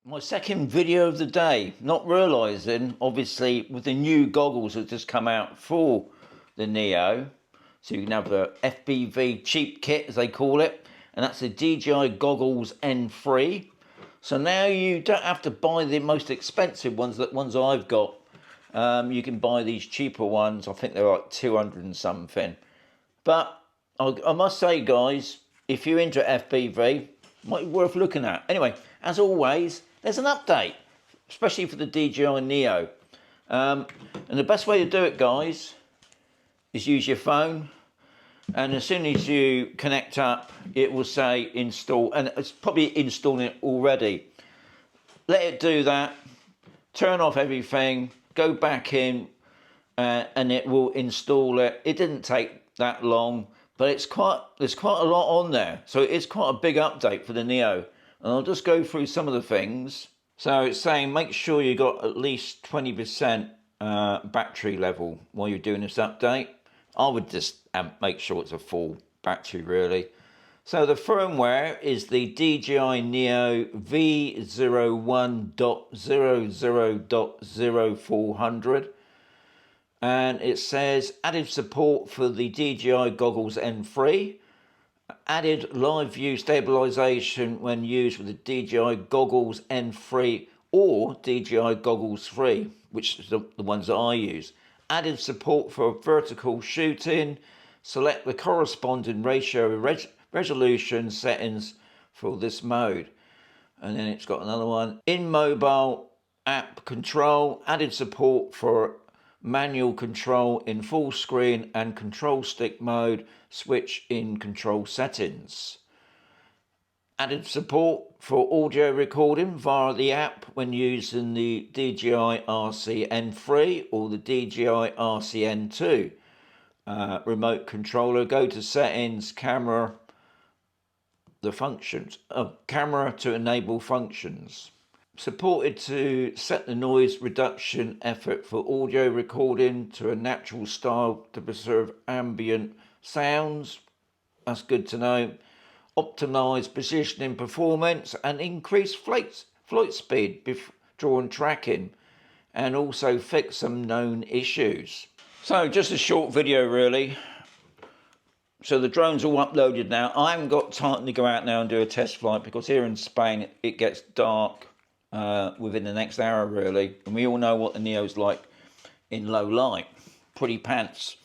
My second video of the day, not realising, obviously, with the new goggles that just come out for the Neo, so you can have the FPV cheap kit, as they call it, and that's the DJI Goggles N3. So now you don't have to buy the most expensive ones, the ones I've got. You can buy these cheaper ones. I think they're like 200 and something. But I must say, guys, if you're into FPV, might be worth looking at. Anyway, as always, there's an update, especially for the DJI Neo. And the best way to do it, guys, is use your phone. And as soon as you connect up, it will say install, and it's probably installing it already. Let it do that, turn off everything, go back in, and it will install it. It didn't take that long, but there's quite a lot on there. So it's quite a big update for the Neo. And I'll just go through some of the things. So it's saying make sure you got at least 20% battery level while you're doing this update. I would just make sure it's a full battery, really. So the firmware is the DJI Neo V01.00.0400. And it says added support for the DJI Goggles N3. Added live view stabilization when used with the DJI Goggles N3 or DJI Goggles 3, which is the ones that I use. Added support for vertical shooting. Select the corresponding ratio resolution settings for this mode. And then it's got another one. In mobile app control, added support for manual control in full screen and control stick mode, switch in control settings. Added support for audio recording via the app when using the DJI RC-N3 or the DJI RC-N2. Remote controller, go to settings, camera, the functions, camera to enable functions. Supported to set the noise reduction effort for audio recording to a natural style to preserve ambient sounds. That's good to know. Optimize positioning performance and increase flight speed during tracking, and also fix some known issues. So just a short video, really. So the drone's all uploaded now. I haven't got time to go out now and do a test flight because here in Spain it gets dark within the next hour, really, and we all know what the Neo's like in low light. Pretty pants.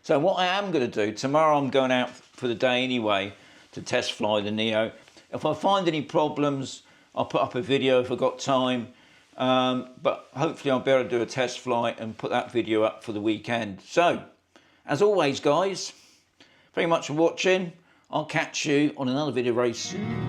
So what I am going to do, tomorrow I'm going out for the day anyway to test fly the Neo. If I find any problems, I'll put up a video if I've got time, but hopefully I'll be able to do a test flight and put that video up for the weekend. So, as always, guys, very much for watching. I'll catch you on another video very soon.